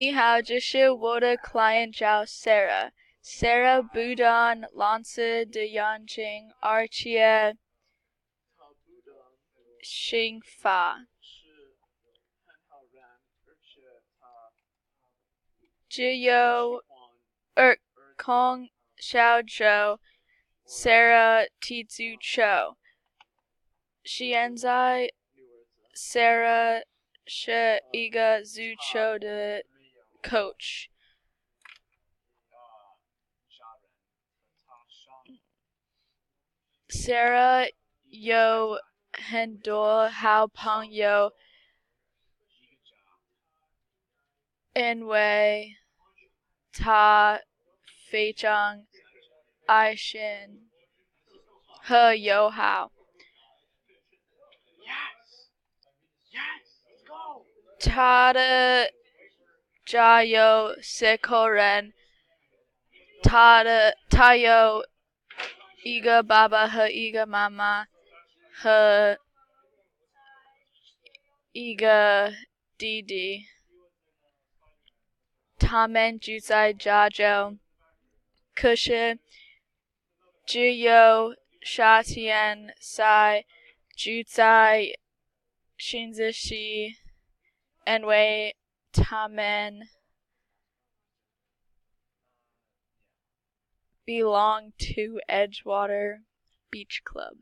你好，这是我的 client 叫 Sarah。Sarah 不但蓝色的眼睛，而且新发。只有空小周 Sarah 踢足球。现在 Sarah 是一个足球的 coach。Sarah 有很多好朋友，因为她非常爱心和友好。她的家有4口人，她有一个爸爸和一个妈妈和一个弟弟。他们住在加州，可是只有夏天才住在新泽西，因为他们 belong to Edgewater Beach Club.